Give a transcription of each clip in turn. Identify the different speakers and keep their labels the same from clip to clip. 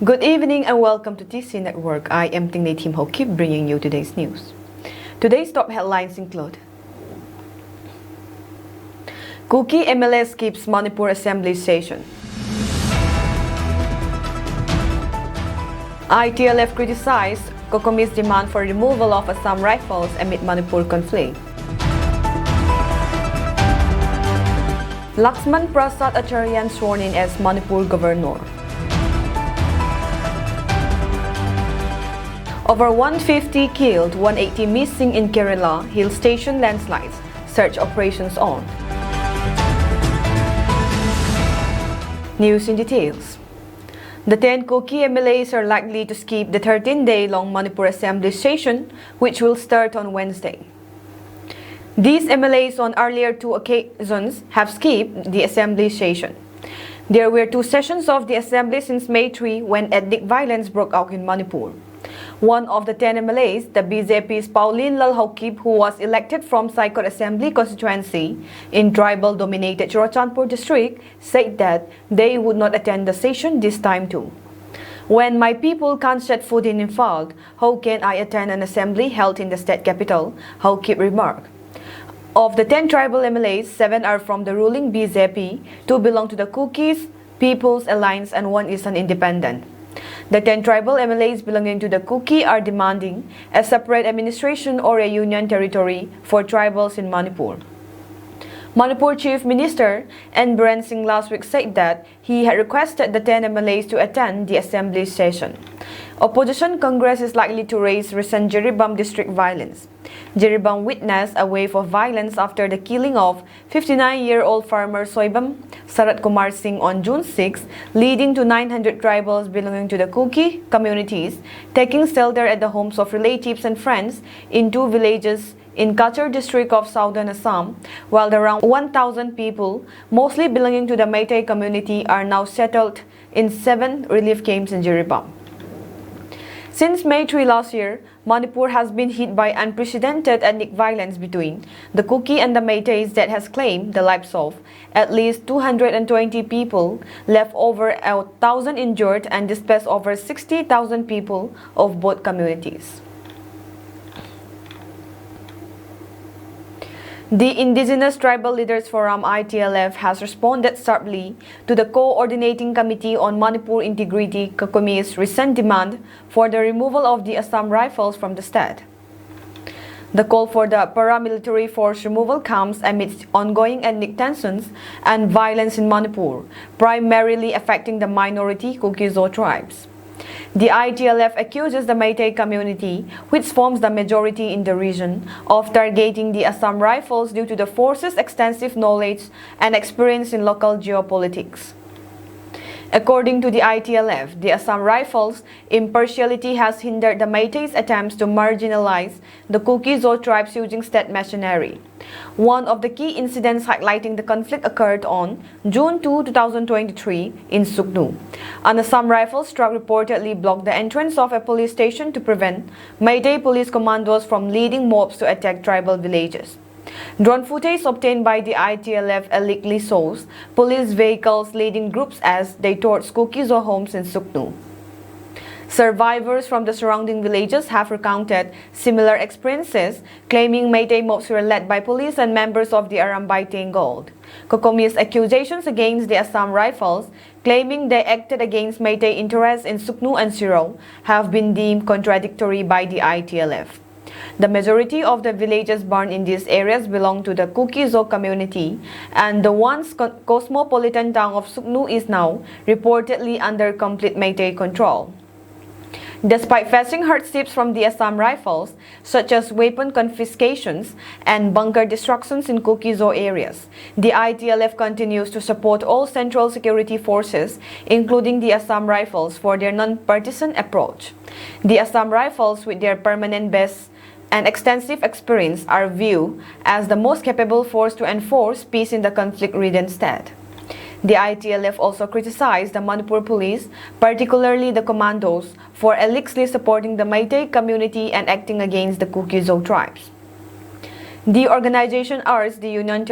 Speaker 1: Good evening and welcome to TC Network. I am Tingday Team Ho Kip bringing you today's news. Today's top headlines include Kuki MLA skips Manipur Assembly session. ITLF criticized Kokomi's demand for removal of Assam rifles amid Manipur conflict. Laxman Prasad Acharyan sworn in as Manipur governor. Over 150 killed, 180 missing in Kerala, hill station landslides, search operations on. News in details. The 10 Kuki MLAs are likely to skip the 13-day-long Manipur Assembly session, which will start on Wednesday. These MLAs on earlier two occasions have skipped the Assembly session. There were two sessions of the Assembly since May 3 when ethnic violence broke out in Manipur. One of the 10 MLAs, the BJP's Pauline Lalhaukip, who was elected from Saikot Assembly constituency in tribal-dominated Churachandpur district, said that they would not attend the session this time too. When my people can't set foot in Imphal, how can I attend an assembly held in the state capital? Haukip remarked. Of the 10 tribal MLAs, 7 are from the ruling BJP, 2 belong to the Kukis People's Alliance and 1 is an independent. The 10 tribal MLAs belonging to the Kuki are demanding a separate administration or a union territory for tribals in Manipur. Manipur Chief Minister N. Biren Singh last week said that he had requested the 10 MLAs to attend the assembly session. Opposition Congress is likely to raise recent Jiribam district violence. Jiribam witnessed a wave of violence after the killing of 59-year-old farmer Soibam Sarat Kumar Singh on June 6, leading to 900 tribals belonging to the Kuki communities taking shelter at the homes of relatives and friends in 2 villages in Kachar district of southern Assam, while around 1,000 people, mostly belonging to the Meitei community, are now settled in 7 relief camps in Jiribam. Since May 3 last year, Manipur has been hit by unprecedented ethnic violence between the Kuki and the Meiteis that has claimed the lives of at least 220 people, left over 1,000 injured, and displaced over 60,000 people of both communities. The Indigenous Tribal Leaders Forum ITLF has responded sharply to the Coordinating Committee on Manipur Integrity Kokomi's recent demand for the removal of the Assam rifles from the state. The call for the paramilitary force removal comes amidst ongoing ethnic tensions and violence in Manipur, primarily affecting the minority Kuki-Zo tribes. The ITLF accuses the Meitei community, which forms the majority in the region, of targeting the Assam rifles due to the force's extensive knowledge and experience in local geopolitics. According to the ITLF, the Assam rifles' impartiality has hindered the Meitei's attempts to marginalize the Kuki-Zo tribes using state machinery. One of the key incidents highlighting the conflict occurred on June 2, 2023 in Suknu. An Assam rifles truck reportedly blocked the entrance of a police station to prevent Meitei police commandos from leading mobs to attack tribal villages. Drone footage obtained by the ITLF allegedly shows police vehicles leading groups as they torched Kuki-Zo homes in Suknu. Survivors from the surrounding villages have recounted similar experiences, claiming Meitei mobs were led by police and members of the Arambay Tengold. Kokomi's accusations against the Assam rifles, claiming they acted against Meitei interests in Suknu and Siro, have been deemed contradictory by the ITLF. The majority of the villages burned in these areas belong to the Kuki-Zo community, and the once cosmopolitan town of Suknu is now reportedly under complete Meitei control. Despite facing hardships from the Assam rifles, such as weapon confiscations and bunker destructions in Kuki-Zo areas, the ITLF continues to support all central security forces, including the Assam rifles, for their non-partisan approach. The Assam rifles, with their permanent base and extensive experience, are viewed as the most capable force to enforce peace in the conflict-ridden state. The ITLF also criticized the Manipur police, particularly the commandos, for allegedly supporting the Meitei community and acting against the Kuki-Zo tribes. The organization urged the Union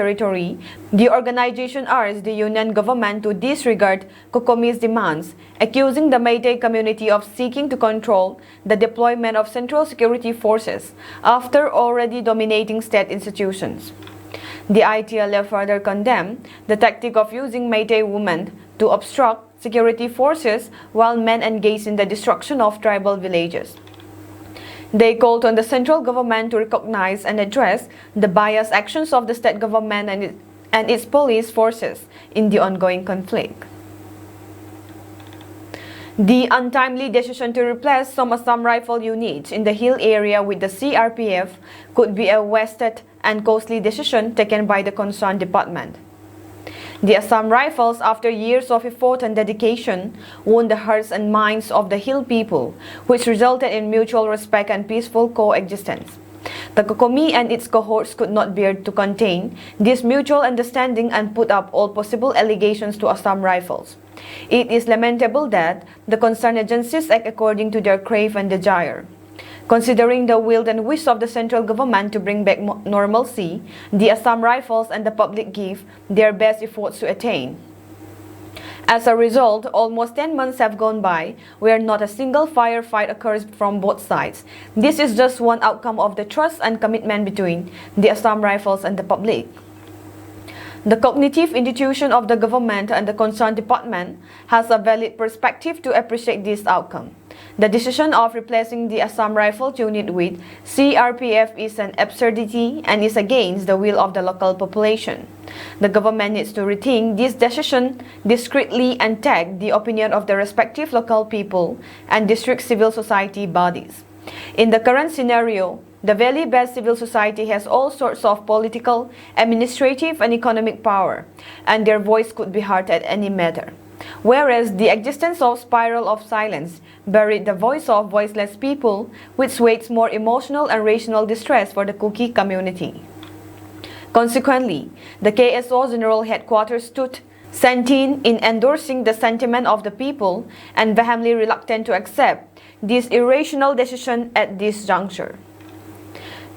Speaker 1: government to disregard Kokomi's demands, accusing the Meitei community of seeking to control the deployment of central security forces after already dominating state institutions. The ITLF further condemned the tactic of using Meitei women to obstruct security forces while men engaged in the destruction of tribal villages. They called on the central government to recognize and address the biased actions of the state government and its police forces in the ongoing conflict. The untimely decision to replace some Assam rifle units in the hill area with the CRPF could be a wasted and costly decision taken by the concerned department. The Assam Rifles, after years of effort and dedication, won the hearts and minds of the Hill people, which resulted in mutual respect and peaceful coexistence. The Kokomi and its cohorts could not bear to contain this mutual understanding and put up all possible allegations to Assam Rifles. It is lamentable that the concerned agencies act according to their crave and desire. Considering the will and wish of the central government to bring back normalcy, the Assam Rifles and the public give their best efforts to attain. As a result, almost 10 months have gone by where not a single firefight occurs from both sides. This is just one outcome of the trust and commitment between the Assam Rifles and the public. The cognitive institution of the government and the concerned department has a valid perspective to appreciate this outcome. The decision of replacing the Assam Rifles unit with CRPF is an absurdity and is against the will of the local population. The government needs to rethink this decision discreetly and take the opinion of the respective local people and district civil society bodies. In the current scenario, the valley-based civil society has all sorts of political, administrative, and economic power, and their voice could be heard at any matter. Whereas the existence of spiral of silence buried the voice of voiceless people, which weighs more emotional and rational distress for the Kuki community. Consequently, the KSO General Headquarters stood sentient in endorsing the sentiment of the people and vehemently reluctant to accept this irrational decision at this juncture.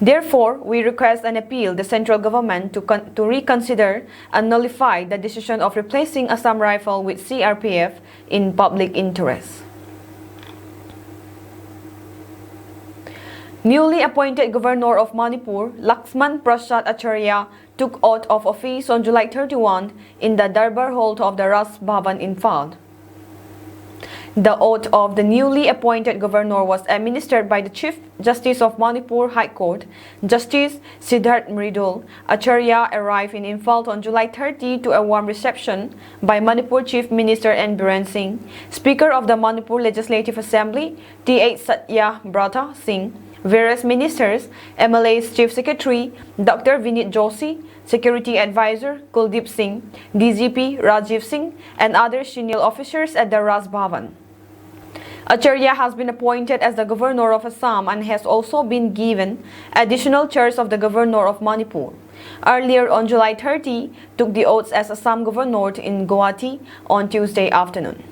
Speaker 1: Therefore, we request and appeal the central government to reconsider and nullify the decision of replacing Assam Rifle with CRPF in public interest. Newly appointed Governor of Manipur, Laxman Prasad Acharya, took oath of office on July 31 in the Darbar Hall of the Ras Bhavan in Phal. The oath of the newly appointed governor was administered by the Chief Justice of Manipur High Court, Justice Siddharth Mridul. Acharya arrived in Imphal on July 30 to a warm reception by Manipur Chief Minister N. Biren Singh, Speaker of the Manipur Legislative Assembly, T.H. Satya Brata Singh, various ministers, MLA's Chief Secretary, Dr. Vinit Joshi, Security Advisor Kuldeep Singh, DGP Rajiv Singh, and other senior officers at the Ras Bhavan. Acharya has been appointed as the Governor of Assam and has also been given additional chairs of the Governor of Manipur. Earlier on July 30, took the oaths as Assam Governor in Guwahati on Tuesday afternoon.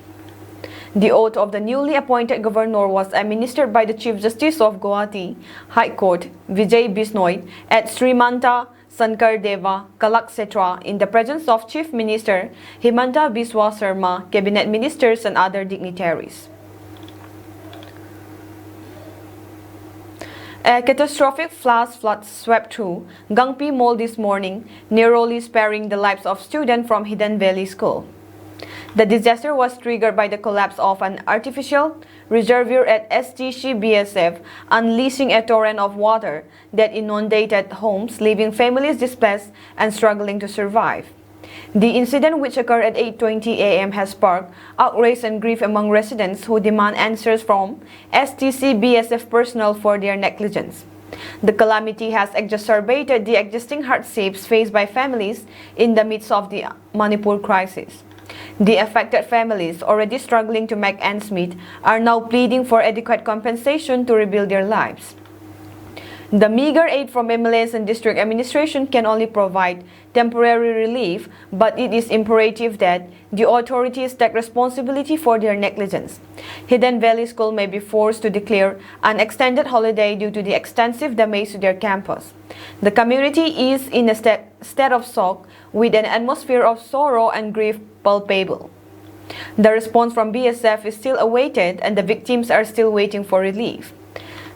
Speaker 1: The oath of the newly appointed governor was administered by the Chief Justice of Guwahati High Court, Vijay Bisnoy, at Srimanta Sankar Deva Kalaksetra in the presence of Chief Minister Himanta Biswa Sarma, Cabinet Ministers and other dignitaries. A catastrophic flash flood swept through Gangpi Mall this morning, narrowly sparing the lives of students from Hidden Valley School. The disaster was triggered by the collapse of an artificial reservoir at STC BSF, unleashing a torrent of water that inundated homes, leaving families displaced and struggling to survive. The incident, which occurred at 8:20 a.m., has sparked outrage and grief among residents who demand answers from STC BSF personnel for their negligence. The calamity has exacerbated the existing hardships faced by families in the midst of the Manipur crisis. The affected families, already struggling to make ends meet, are now pleading for adequate compensation to rebuild their lives. The meager aid from MLAs and district administration can only provide temporary relief, but it is imperative that the authorities take responsibility for their negligence. Hidden Valley School may be forced to declare an extended holiday due to the extensive damage to their campus. The community is in a state of shock, with an atmosphere of sorrow and grief palpable. The response from BSF is still awaited, and the victims are still waiting for relief.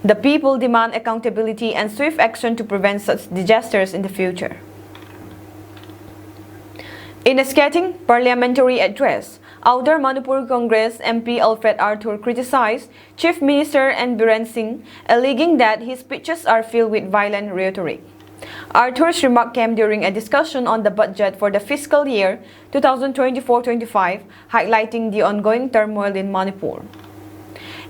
Speaker 1: The people demand accountability and swift action to prevent such disasters in the future. In a scathing parliamentary address, Outer Manipur Congress MP Alfred Arthur criticized Chief Minister N. Biren Singh, alleging that his speeches are filled with violent rhetoric. Arthur's remark came during a discussion on the budget for the fiscal year 2024-25, highlighting the ongoing turmoil in Manipur.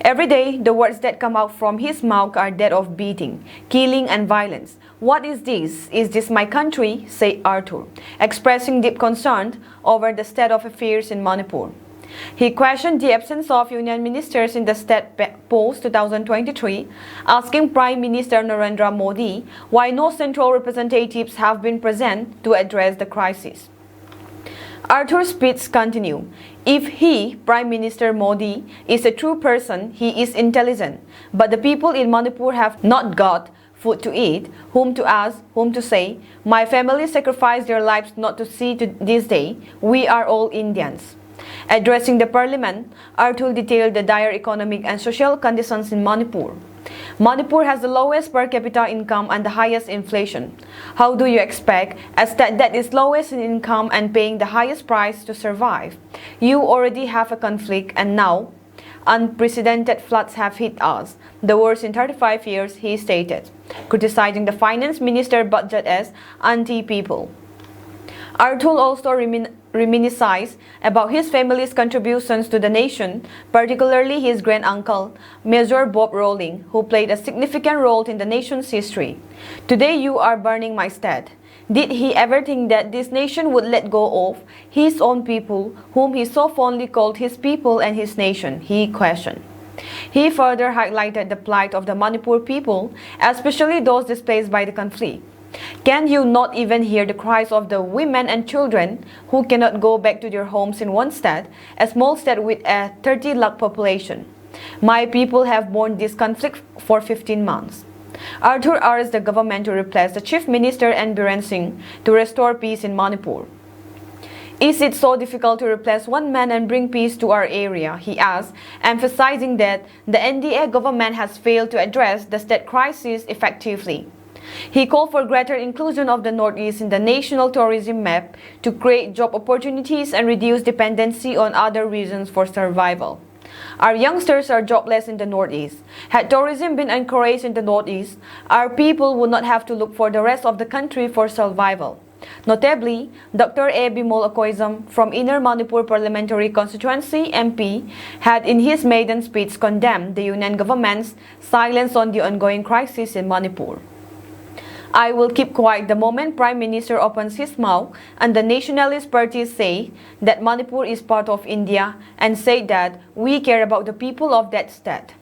Speaker 1: Every day, the words that come out from his mouth are that of beating, killing, and violence. What is this? Is this my country? Said Arthur, expressing deep concern over the state of affairs in Manipur. He questioned the absence of union ministers in the state post-2023, asking Prime Minister Narendra Modi why no central representatives have been present to address the crisis. Arthur's speech continued. If he, Prime Minister Modi, is a true person, he is intelligent. But the people in Manipur have not got food to eat, whom to ask, whom to say. My family sacrificed their lives not to see to this day. We are all Indians. Addressing the parliament, Arthur detailed the dire economic and social conditions in Manipur. Manipur has the lowest per capita income and the highest inflation. How do you expect a state that is lowest in income and paying the highest price to survive? You already have a conflict, and now unprecedented floods have hit us, the worst in 35 years, he stated, criticizing the finance minister budget as anti-people. Arthur also reminisced about his family's contributions to the nation, particularly his grand-uncle, Major Bob Rowling, who played a significant role in the nation's history. Today you are burning my state. Did he ever think that this nation would let go of his own people, whom he so fondly called his people and his nation? He questioned. He further highlighted the plight of the Manipur people, especially those displaced by the conflict. Can you not even hear the cries of the women and children who cannot go back to their homes in one state, a small state with a 30 lakh population? My people have borne this conflict for 15 months. Arthur urged the government to replace the Chief Minister N. Biren Singh to restore peace in Manipur. Is it so difficult to replace one man and bring peace to our area? He asked, emphasizing that the NDA government has failed to address the state crisis effectively. He called for greater inclusion of the Northeast in the national tourism map to create job opportunities and reduce dependency on other regions for survival. Our youngsters are jobless in the Northeast. Had tourism been encouraged in the Northeast, our people would not have to look for the rest of the country for survival. Notably, Dr. A. Bimol Akoizam from Inner Manipur Parliamentary Constituency MP had in his maiden speech condemned the union government's silence on the ongoing crisis in Manipur. I will keep quiet the moment Prime Minister opens his mouth and the nationalist parties say that Manipur is part of India and say that we care about the people of that state.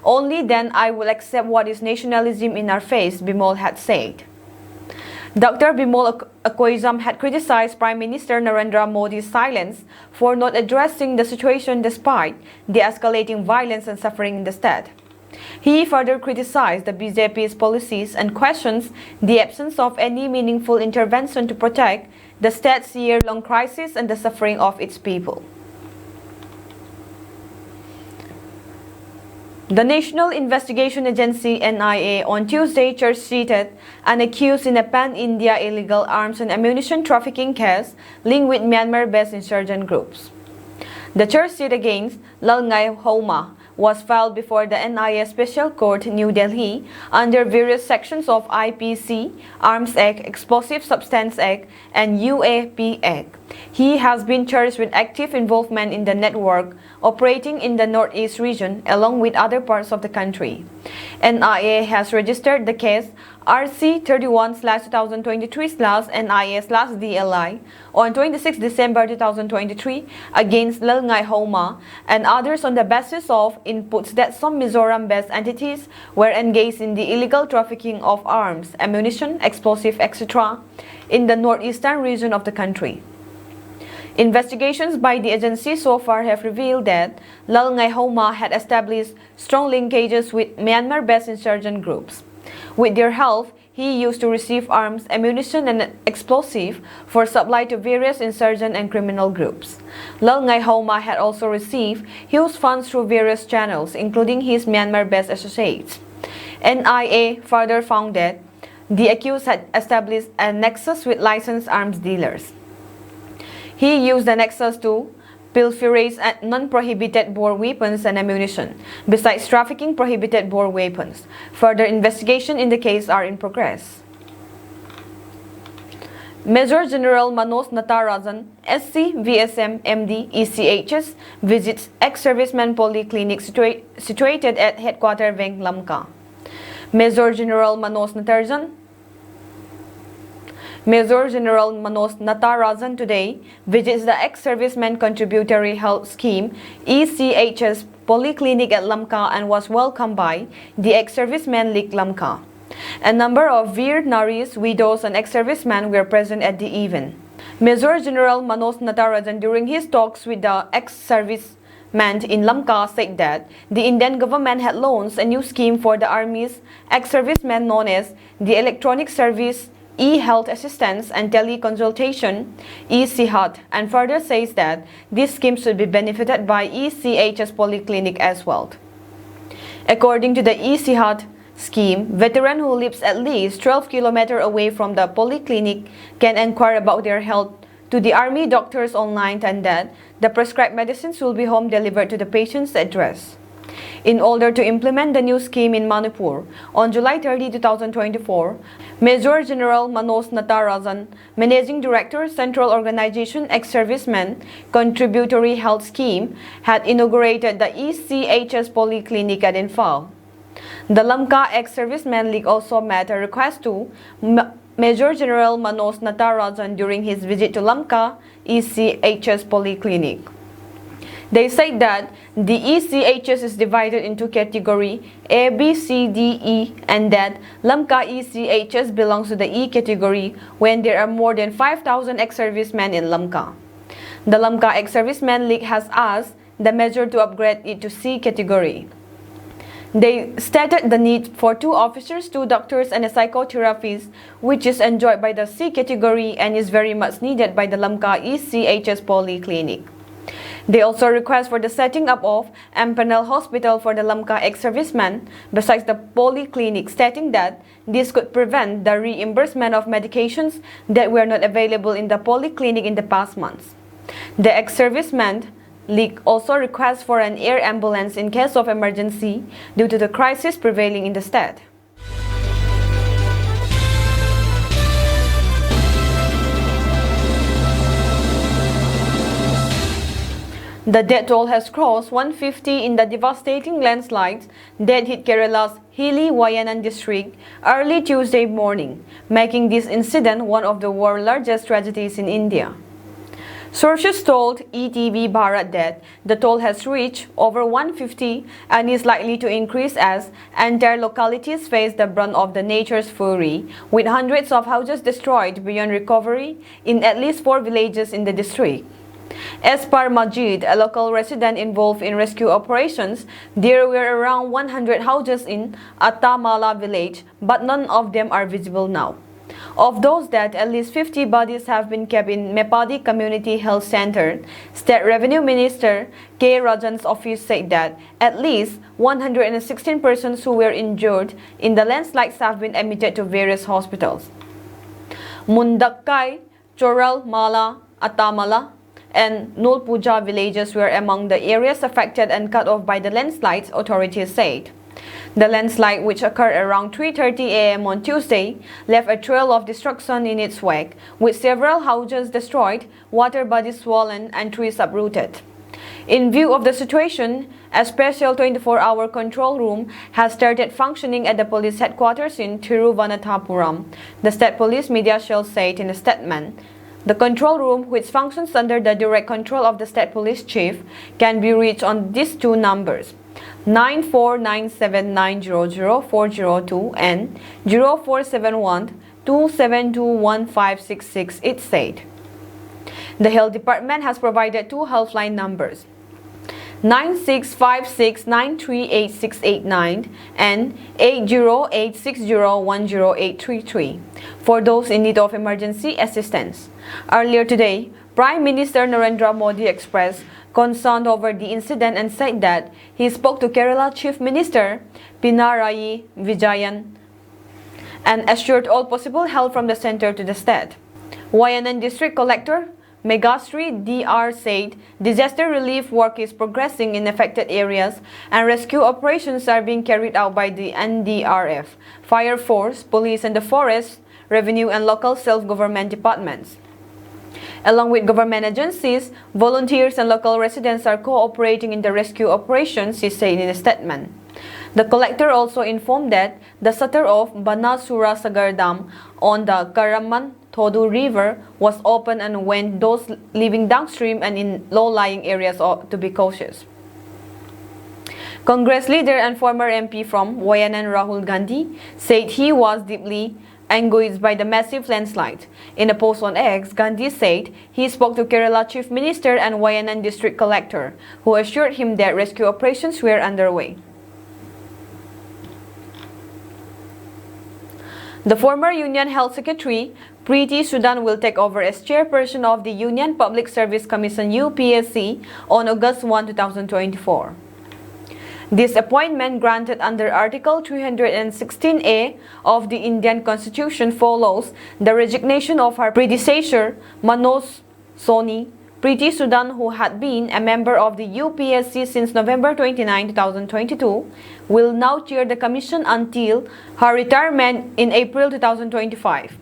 Speaker 1: Only then I will accept what is nationalism in our face, Bimol had said. Dr. Bimol Akoizam had criticized Prime Minister Narendra Modi's silence for not addressing the situation despite the escalating violence and suffering in the state. He further criticized the BJP's policies and questions the absence of any meaningful intervention to protect the state's year-long crisis and the suffering of its people. The National Investigation Agency NIA on Tuesday charge-sheeted an accused in a pan-India illegal arms and ammunition trafficking case linked with Myanmar-based insurgent groups. The charge sheet against Lalngai Homa was filed before the NIA Special Court, New Delhi, under various sections of IPC, Arms Act, Explosive Substance Act, and UAP Act. He has been charged with active involvement in the network operating in the Northeast region along with other parts of the country. NIA has registered the case RC31/2023/NIA/DLI on 26 December 2023 against Lalngai Homa and others on the basis of inputs that some Mizoram-based entities were engaged in the illegal trafficking of arms, ammunition, explosives, etc. in the northeastern region of the country. Investigations by the agency so far have revealed that Lalngai Homa had established strong linkages with Myanmar-based insurgent groups. With their help, he used to receive arms, ammunition, and explosives for supply to various insurgent and criminal groups. Lalngai Homa had also received huge funds through various channels, including his Myanmar-based associates. NIA further found that the accused had established a nexus with licensed arms dealers. He used the nexus to pilferate non-prohibited bore weapons and ammunition, besides trafficking prohibited bore weapons. Further investigation in the case are in progress. Major General Manoj Natarajan, SC, VSM, MD, ECHS, visits ex-serviceman polyclinic situated at headquarters Veng Lamka. Major General Manoj Natarajan today visits the ex-serviceman contributory health scheme ECHS polyclinic at Lamka and was welcomed by the ex-serviceman League Lamka. A number of Veer Naris, widows and ex-servicemen were present at the event. Major General Manoj Natarajan, during his talks with the ex-servicemen in Lamka, said that the Indian government had launched a new scheme for the Army's ex-servicemen known as the Electronic Service e-health assistance and teleconsultation e-Sihat, and further says that this scheme should be benefited by ECHS polyclinic as well. According to the e-Sihat scheme, veteran who lives at least 12 km away from the polyclinic can inquire about their health to the army doctors online, and that the prescribed medicines will be home delivered to the patient's address. In order to implement the new scheme in Manipur, on July 30, 2024, Major General Manoj Natarajan, Managing Director, Central Organization Ex-Servicemen Contributory Health Scheme, had inaugurated the ECHS Polyclinic at Infal. The Lamka Ex-Servicemen League also made a request to Major General Manoj Natarajan during his visit to Lamka ECHS Polyclinic. They said that the ECHS is divided into category A, B, C, D, E, and that Lamka ECHS belongs to the E category when there are more than 5,000 ex-servicemen in Lamka. The Lamka Ex-Servicemen League has asked the measure to upgrade it to C category. They stated the need for 2 officers, 2 doctors, and a psychotherapist, which is enjoyed by the C category and is very much needed by the Lamka ECHS Polyclinic. They also request for the setting up of Ampanel Hospital for the Lamka ex-servicemen besides the polyclinic, stating that this could prevent the reimbursement of medications that were not available in the polyclinic in the past months. The ex-servicemen League also requests for an air ambulance in case of emergency due to the crisis prevailing in the state. The death toll has crossed 150 in the devastating landslides that hit Kerala's hilly Wayanad district early Tuesday morning, making this incident one of the world's largest tragedies in India. Sources told ETV Bharat that the toll has reached over 150 and is likely to increase as entire localities face the brunt of the nature's fury, with hundreds of houses destroyed beyond recovery in at least 4 villages in the district. As per Majid, a local resident involved in rescue operations, there were around 100 houses in Attamala village, but none of them are visible now. Of those dead, at least 50 bodies have been kept in Mepadi Community Health Center. State Revenue Minister K. Rajan's office said that at least 116 persons who were injured in the landslides have been admitted to various hospitals. Mundakkai, Choral Mala, Attamala, and Nulpuja villages were among the areas affected and cut off by the landslides, authorities said. The landslide, which occurred around 3:30 a.m. on Tuesday, left a trail of destruction in its wake, with several houses destroyed, water bodies swollen, and trees uprooted. In view of the situation, a special 24-hour control room has started functioning at the police headquarters in Thiruvananthapuram, the State Police Media Cell said in a statement. The control room, which functions under the direct control of the State Police Chief, can be reached on these two numbers, 9497900402 and 047127211566, it said. The Health Department has provided two helpline numbers, 9656938689 and 80860108333 for those in need of emergency assistance. Earlier today, Prime Minister Narendra Modi expressed concern over the incident and said that he spoke to Kerala Chief Minister Pinarayi Vijayan and assured all possible help from the center to the state. Wayanad District Collector Megastri DR said disaster relief work is progressing in affected areas and rescue operations are being carried out by the NDRF, Fire Force, Police and the Forest, Revenue and local self-government departments. Along with government agencies, volunteers and local residents are cooperating in the rescue operations, he said in a statement. The collector also informed that the shutter of Banasura Sagar Dam on the Karaman Thodu River was open and warned those living downstream and in low-lying areas to be cautious. Congress leader and former MP from Wayanad Rahul Gandhi said he was deeply anguished by the massive landslide. In a post on X, Gandhi said he spoke to Kerala Chief Minister and Wayanad District Collector, who assured him that rescue operations were underway. The former Union Health Secretary, Preeti Sudan, will take over as chairperson of the Union Public Service Commission UPSC on August 1, 2024. This appointment, granted under Article 316A of the Indian Constitution, follows the resignation of her predecessor, Manoj Soni. Preeti Sudan, who had been a member of the UPSC since November 29, 2022, will now chair the commission until her retirement in April 2025,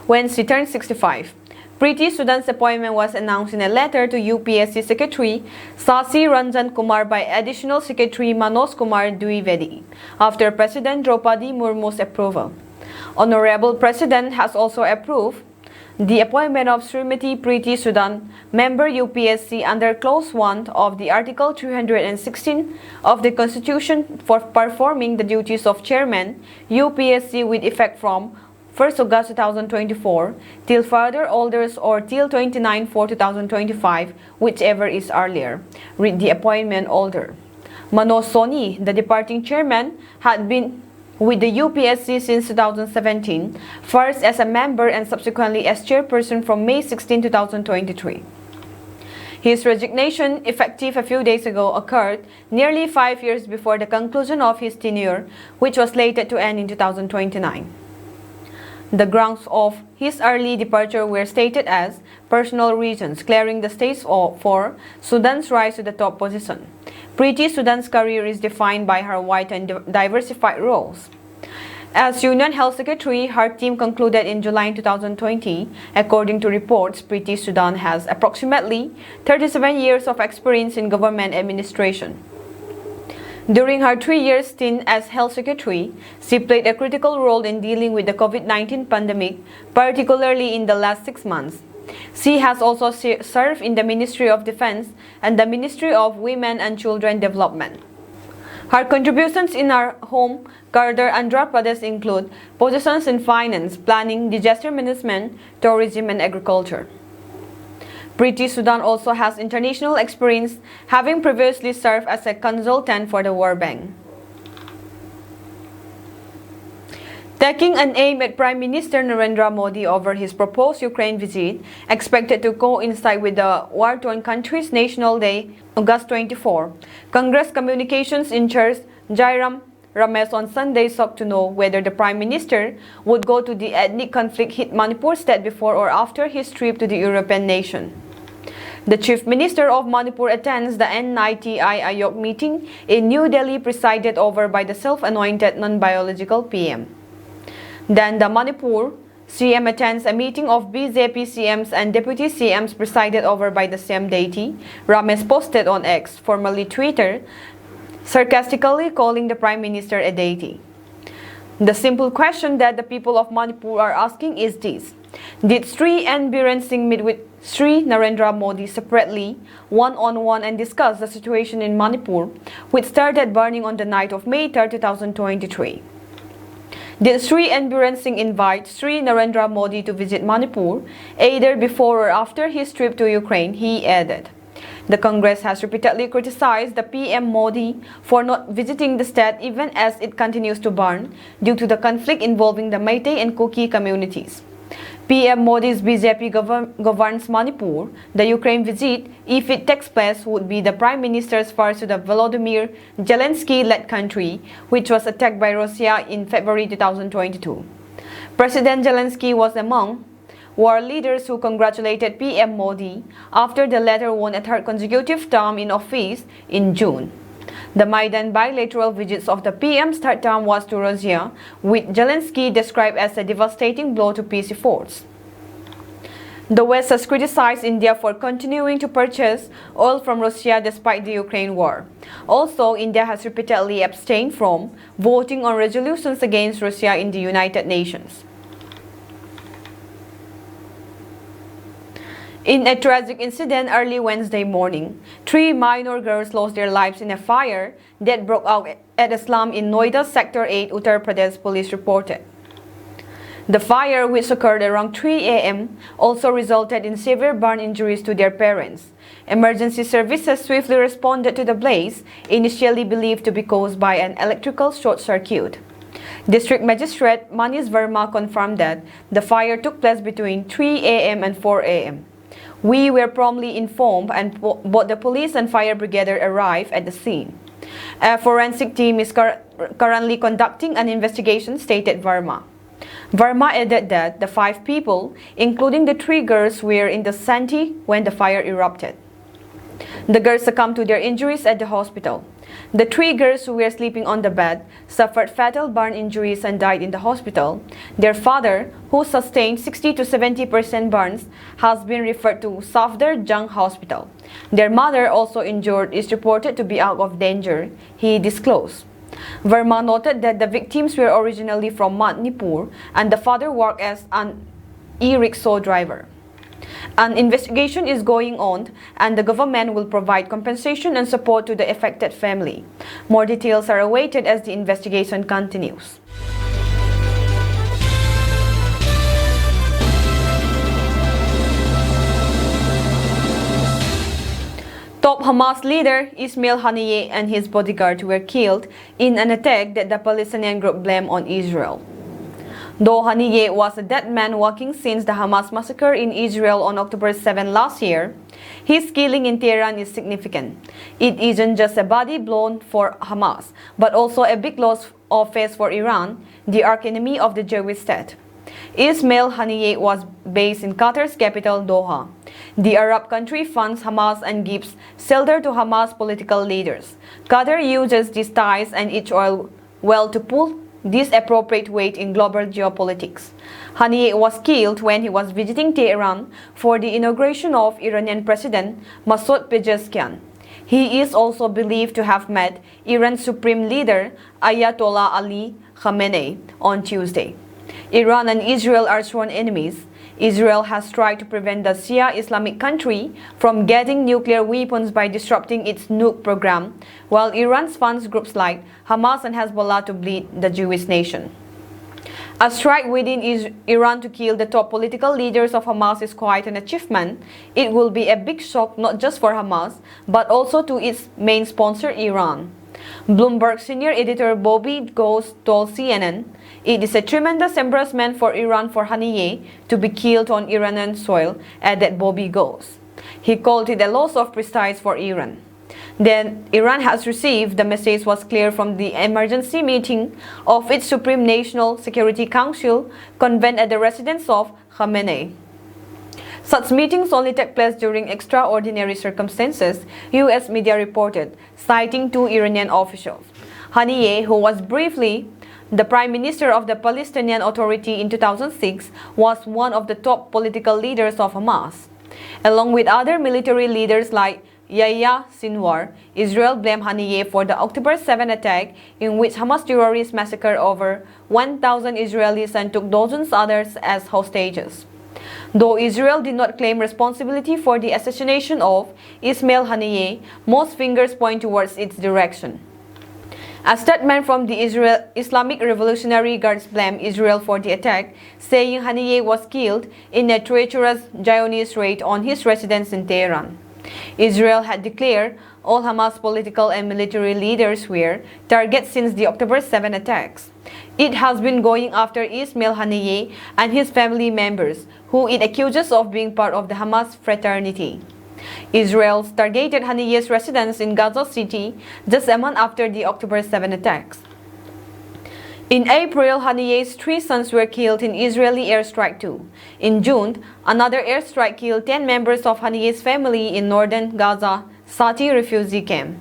Speaker 1: when she turns 65. Preeti Sudan's appointment was announced in a letter to UPSC Secretary Sasi Ranjan Kumar by Additional Secretary Manoj Kumar Dwivedi, after President Draupadi Murmu's approval. Honorable President has also approved the appointment of Srimati Preeti Sudan, member UPSC under Clause 1 of the Article 316 of the Constitution, for performing the duties of Chairman UPSC with effect from 1st August 2024 till further orders or till 29/4/2025, whichever is earlier. Read the appointment order. Manoj Soni, the departing chairman, had been with the UPSC since 2017, first as a member and subsequently as chairperson from May 16, 2023. His resignation, effective a few days ago, occurred nearly 5 years before the conclusion of his tenure, which was slated to end in 2029. The grounds of his early departure were stated as personal reasons, clearing the stage for Sudan's rise to the top position. Preeti Sudan's career is defined by her wide and diversified roles. As Union Health Secretary, her team concluded in July 2020. According to reports, Preeti Sudan has approximately 37 years of experience in government administration. During her 3-year stint as Health Secretary, she played a critical role in dealing with the COVID-19 pandemic, particularly in the last 6 months. She has also served in the Ministry of Defense and the Ministry of Women and Children Development. Her contributions in her home Garda Andhra Pradesh include positions in finance, planning, disaster management, tourism and agriculture. Preeti Sudan also has international experience, having previously served as a consultant for the World Bank. Taking an aim at Prime Minister Narendra Modi over his proposed Ukraine visit, expected to coincide with the war-torn country's National Day, August 24, Congress Communications in charge Jairam Ramesh on Sunday sought to know whether the Prime Minister would go to the ethnic conflict-hit Manipur state before or after his trip to the European nation. The Chief Minister of Manipur attends the NITI Aayog meeting in New Delhi, presided over by the self-anointed non-biological PM. Then the Manipur CM attends a meeting of BJP CMs and Deputy CMs presided over by the CM deity, Ramesh posted on X, formerly Twitter, sarcastically calling the Prime Minister a deity. The simple question that the people of Manipur are asking is this: did Sri N. Biren Singh meet with Sri Narendra Modi separately, one-on-one, and discuss the situation in Manipur, which started burning on the night of May 3, 2023? Did Sri N. Biren Singh invite Sri Narendra Modi to visit Manipur, either before or after his trip to Ukraine? He added. The Congress has repeatedly criticized the PM Modi for not visiting the state even as it continues to burn due to the conflict involving the Meitei and Kuki communities. PM Modi's BJP governs Manipur. The Ukraine visit, if it takes place, would be the Prime Minister's first to the Volodymyr Zelensky-led country, which was attacked by Russia in February 2022. President Zelensky was among war leaders who congratulated PM Modi after the latter won a third consecutive term in office in June. The Maidan bilateral visits of the PM's third term was to Russia, with Zelensky described as a devastating blow to peace efforts. The West has criticized India for continuing to purchase oil from Russia despite the Ukraine war. Also, India has repeatedly abstained from voting on resolutions against Russia in the United Nations. In a tragic incident early Wednesday morning, 3 minor girls lost their lives in a fire that broke out at a slum in Noida, Sector 8, Uttar Pradesh, police reported. The fire, which occurred around 3 a.m., also resulted in severe burn injuries to their parents. Emergency services swiftly responded to the blaze, initially believed to be caused by an electrical short circuit. District Magistrate Manish Verma confirmed that the fire took place between 3 a.m. and 4 a.m. We were promptly informed and both the police and fire brigade arrived at the scene. A forensic team is currently conducting an investigation, stated Verma. Verma added that the 5 people, including the 3 girls, were in the shanty when the fire erupted. The girls succumbed to their injuries at the hospital. The 3 girls who were sleeping on the bed suffered fatal burn injuries and died in the hospital. Their father, who sustained 60 to 70% burns, has been referred to Safdar-Jung Hospital. Their mother, also injured, is reported to be out of danger, he disclosed. Verma noted that the victims were originally from Manipur and the father worked as an e-rickshaw driver. An investigation is going on and the government will provide compensation and support to the affected family. More details are awaited as the investigation continues. Top Hamas leader Ismail Haniyeh and his bodyguard were killed in an attack that the Palestinian group blamed on Israel. Though Haniyeh was a dead man walking since the Hamas massacre in Israel on October 7 last year, his killing in Tehran is significant. It isn't just a body blow for Hamas, but also a big loss of face for Iran, the archenemy of the Jewish state. Ismail Haniyeh was based in Qatar's capital, Doha. The Arab country funds Hamas and gives shelter to Hamas political leaders. Qatar uses these ties and its oil well to pull this appropriate weight in global geopolitics. Haniyeh was killed when he was visiting Tehran for the inauguration of Iranian President Masoud Pezeshkian. He is also believed to have met Iran's supreme leader Ayatollah Ali Khamenei on Tuesday. Iran and Israel are sworn enemies. Israel has tried to prevent the Shia Islamic country from getting nuclear weapons by disrupting its nuke program, while Iran funds groups like Hamas and Hezbollah to bleed the Jewish nation. A strike within Iran to kill the top political leaders of Hamas is quite an achievement. It will be a big shock not just for Hamas, but also to its main sponsor, Iran. Bloomberg senior editor Bobby Ghost told CNN, "It is a tremendous embarrassment for Iran for Haniyeh to be killed on Iranian soil," added Bobby Ghost. He called it a loss of prestige for Iran. Then Iran has received the message was clear from the emergency meeting of its Supreme National Security Council convened at the residence of Khamenei. Such meetings only take place during extraordinary circumstances, U.S. media reported, citing 2 Iranian officials. Haniyeh, who was briefly the Prime Minister of the Palestinian Authority in 2006, was one of the top political leaders of Hamas. Along with other military leaders like Yahya Sinwar, Israel blamed Haniyeh for the October 7 attack in which Hamas terrorists massacred over 1,000 Israelis and took dozens others as hostages. Though Israel did not claim responsibility for the assassination of Ismail Haniyeh, most fingers point towards its direction. A statement from the Islamic Revolutionary Guards blamed Israel for the attack, saying Haniyeh was killed in a treacherous Zionist raid on his residence in Tehran. Israel had declared all Hamas political and military leaders were targets since the October 7 attacks. It has been going after Ismail Haniyeh and his family members, who it accuses of being part of the Hamas fraternity. Israel targeted Haniyeh's residence in Gaza City just a month after the October 7 attacks. In April, Haniyeh's 3 sons were killed in Israeli airstrike too. In June, another airstrike killed 10 members of Haniyeh's family in northern Gaza Sati refugee camp.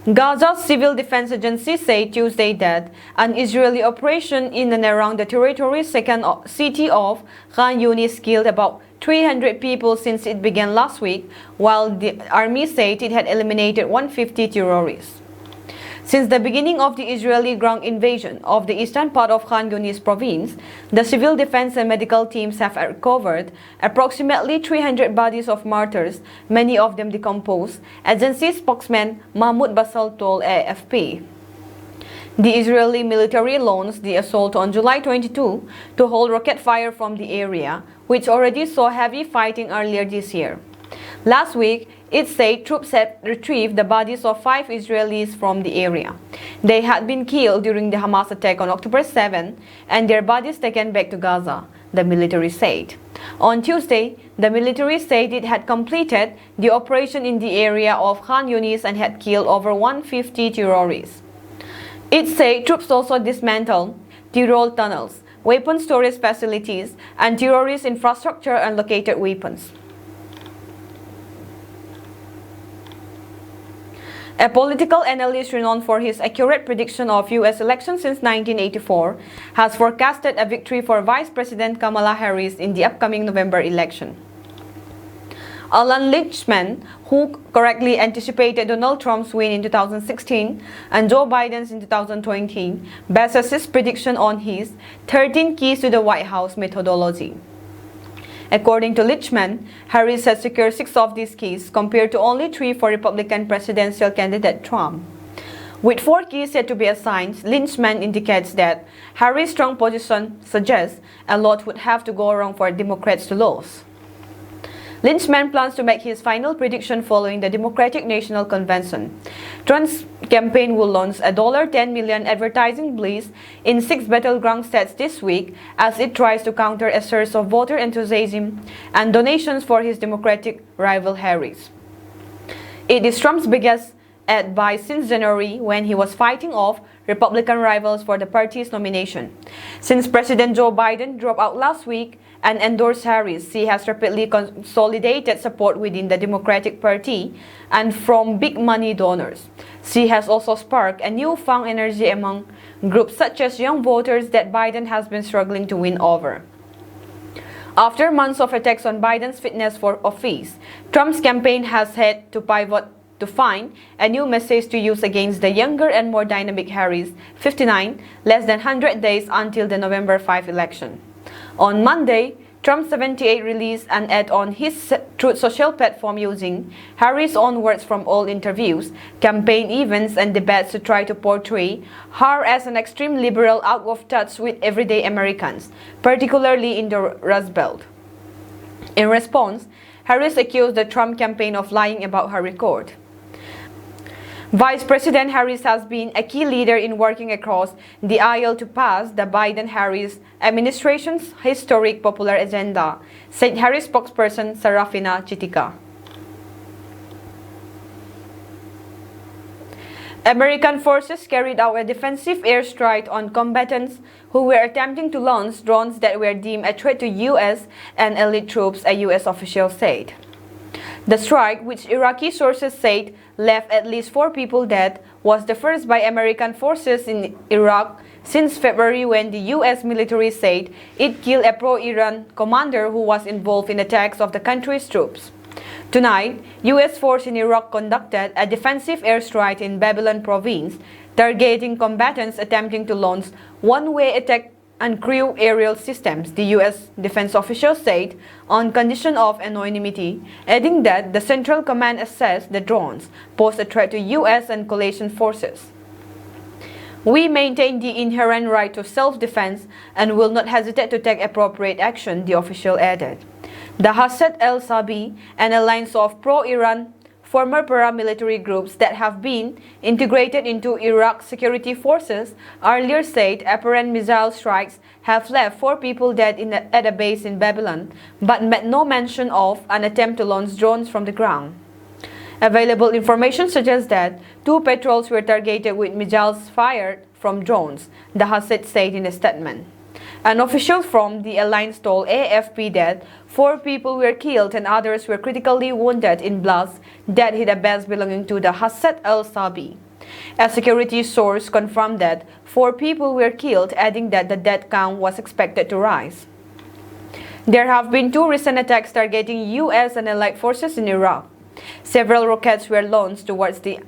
Speaker 1: Gaza's Civil Defense Agency said Tuesday that an Israeli operation in and around the territory's second city of Khan Yunis killed about 300 people since it began last week, while the army said it had eliminated 150 terrorists. Since the beginning of the Israeli ground invasion of the eastern part of Khan Yunis province, the civil defense and medical teams have recovered approximately 300 bodies of martyrs, many of them decomposed, agency spokesman Mahmoud Basal told AFP. The Israeli military launched the assault on July 22 to hold rocket fire from the area, which already saw heavy fighting earlier this year. Last week, it said troops had retrieved the bodies of 5 Israelis from the area. They had been killed during the Hamas attack on October 7 and their bodies taken back to Gaza, the military said. On Tuesday, the military said it had completed the operation in the area of Khan Yunis and had killed over 150 terrorists. It said troops also dismantled Tyrol tunnels, weapon storage facilities, and terrorist infrastructure and located weapons. A political analyst renowned for his accurate prediction of U.S. elections since 1984 has forecasted a victory for Vice President Kamala Harris in the upcoming November election. Alan Lichtman, who correctly anticipated Donald Trump's win in 2016 and Joe Biden's in 2020, bases his prediction on his 13 keys to the White House methodology. According to Lichtman, Harris has secured 6 of these keys compared to only 3 for Republican presidential candidate Trump. With 4 keys yet to be assigned, Lichtman indicates that Harris' strong position suggests a lot would have to go wrong for Democrats to lose. Lichtman plans to make his final prediction following the Democratic National Convention. Trump's campaign will launch a $10 million advertising blitz in 6 battleground states this week as it tries to counter a surge of voter enthusiasm and donations for his Democratic rival Harris. It is Trump's biggest ad buy since January, when he was fighting off Republican rivals for the party's nomination. Since President Joe Biden dropped out last week and endorsed Harris, he has rapidly consolidated support within the Democratic Party and from big money donors. She has also sparked a newfound energy among groups such as young voters that Biden has been struggling to win over. After months of attacks on Biden's fitness for office, Trump's campaign has had to pivot to find a new message to use against the younger and more dynamic Harris, 59, less than 100 days until the November 5 election. On Monday, Trump, 78, released an ad on his Truth Social platform using Harris' own words from all interviews, campaign events, and debates to try to portray her as an extreme liberal out of touch with everyday Americans, particularly in the Rust Belt. In response, Harris accused the Trump campaign of lying about her record. Vice President Harris has been a key leader in working across the aisle to pass the Biden-Harris administration's historic popular agenda, said Harris spokesperson Sarafina Chitika. American forces carried out a defensive airstrike on combatants who were attempting to launch drones that were deemed a threat to U.S. and elite troops, a U.S. official said. The strike, which Iraqi sources said left at least 4 people dead, was the first by American forces in Iraq since February, when the U.S. military said it killed a pro-Iran commander who was involved in attacks of the country's troops. Tonight, U.S. forces in Iraq conducted a defensive airstrike in Babylon province, targeting combatants attempting to launch one-way attack uncrewed aerial systems, the U.S. defense official said, on condition of anonymity, adding that the Central Command assessed the drones pose a threat to U.S. and coalition forces. "We maintain the inherent right to self-defense and will not hesitate to take appropriate action," the official added. The Hasad al-Sabi, an alliance of pro-Iran former paramilitary groups that have been integrated into Iraq's security forces, earlier said apparent missile strikes have left 4 people dead at a base in Babylon, but made no mention of an attempt to launch drones from the ground. Available information suggests that 2 patrols were targeted with missiles fired from drones, the Hasad said in a statement. An official from the alliance told AFP that 4 people were killed and others were critically wounded in blasts that hit a base belonging to the Hasad al-Sabi. A security source confirmed that 4 people were killed, adding that the death count was expected to rise. There have been 2 recent attacks targeting U.S. and allied forces in Iraq. Several rockets were launched towards the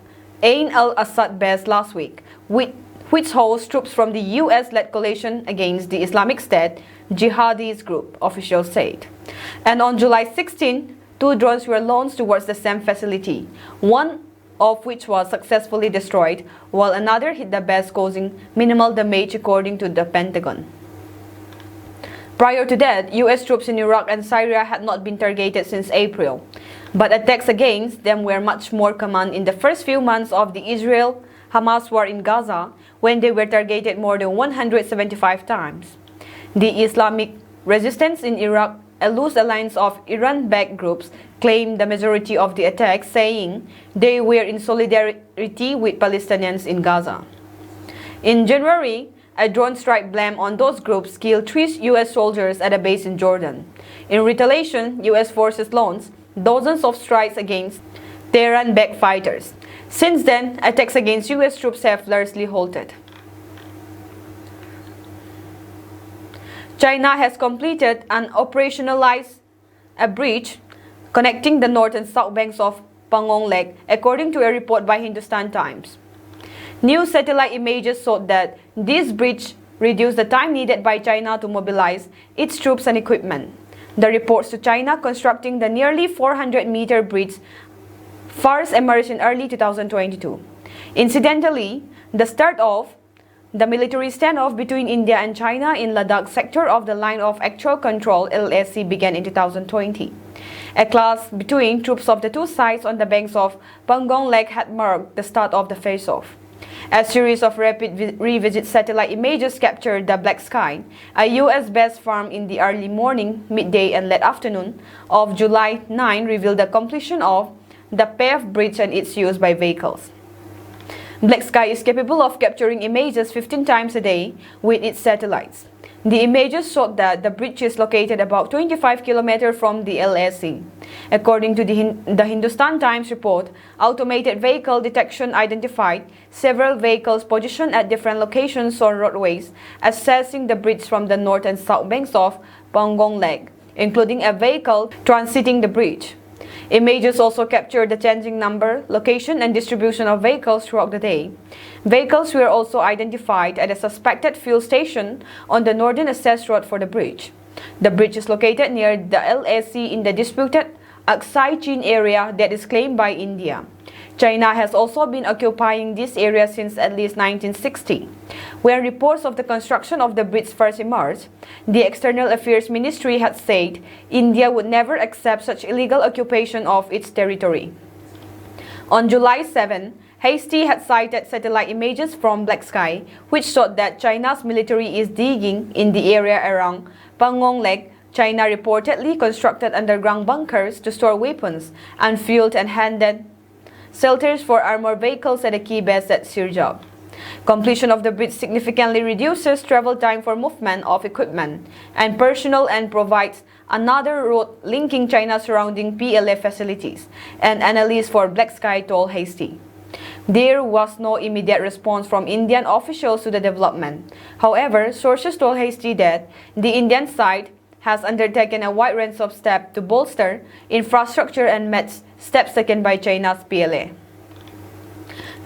Speaker 1: Ain al-Assad base last week, which hosts troops from the U.S.-led coalition against the Islamic State jihadist group, officials said. And on July 16, 2 drones were launched towards the same facility, one of which was successfully destroyed, while another hit the base, causing minimal damage, according to the Pentagon. Prior to that, U.S. troops in Iraq and Syria had not been targeted since April, but attacks against them were much more common in the first few months of the Israel-Hamas war in Gaza, when they were targeted more than 175 times. The Islamic resistance in Iraq, a loose alliance of Iran-backed groups, claimed the majority of the attacks, saying they were in solidarity with Palestinians in Gaza. In January, a drone strike blamed on those groups killed 3 U.S. soldiers at a base in Jordan. In retaliation, U.S. forces launched dozens of strikes against Tehran-backed fighters. Since then, attacks against U.S. troops have largely halted. China has completed and operationalized a bridge connecting the north and south banks of Pangong Lake, according to a report by Hindustan Times. New satellite images showed that this bridge reduced the time needed by China to mobilize its troops and equipment. The reports to China constructing the nearly 400-meter bridge first emerged in early 2022. Incidentally, the start of the military standoff between India and China in Ladakh sector of the Line of Actual Control (LAC) began in 2020. A clash between troops of the 2 sides on the banks of Pangong Lake had marked the start of the face-off. A series of rapid revisit satellite images captured the black sky, a U.S.-based farm in the early morning, midday and late afternoon of July 9 revealed the completion of the paved bridge and its use by vehicles. Black Sky is capable of capturing images 15 times a day with its satellites. The images showed that the bridge is located about 25 kilometers from the LAC. According to the Hindustan Times report, automated vehicle detection identified several vehicles positioned at different locations on roadways, assessing the bridge from the north and south banks of Pangong Lake, including a vehicle transiting the bridge. Images also captured the changing number, location, and distribution of vehicles throughout the day. Vehicles were also identified at a suspected fuel station on the northern access road for the bridge. The bridge is located near the LAC in the disputed Aksai Chin area that is claimed by India. China has also been occupying this area since at least 1960. When reports of the construction of the bridge first emerged, the External Affairs Ministry had said India would never accept such illegal occupation of its territory. On July 7, Hasty had cited satellite images from Black Sky, which showed that China's military is digging in the area around Pangong Lake. China reportedly constructed underground bunkers to store weapons, unfueled and handed shelters for armored vehicles at a key base at Sirjab. Completion of the bridge significantly reduces travel time for movement of equipment and personnel and provides another route linking China's surrounding PLA facilities, an analyst for Black Sky told Hasty. There was no immediate response from Indian officials to the development. However, sources told Hasty that the Indian side has undertaken a wide range of steps to bolster infrastructure and met steps taken by China's PLA.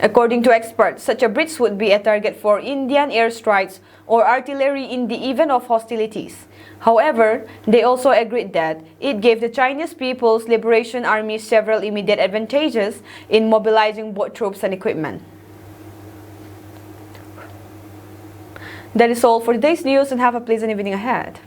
Speaker 1: According to experts, such a breach would be a target for Indian airstrikes or artillery in the event of hostilities. However, they also agreed that it gave the Chinese People's Liberation Army several immediate advantages in mobilizing both troops and equipment. That is all for today's news, and have a pleasant evening ahead.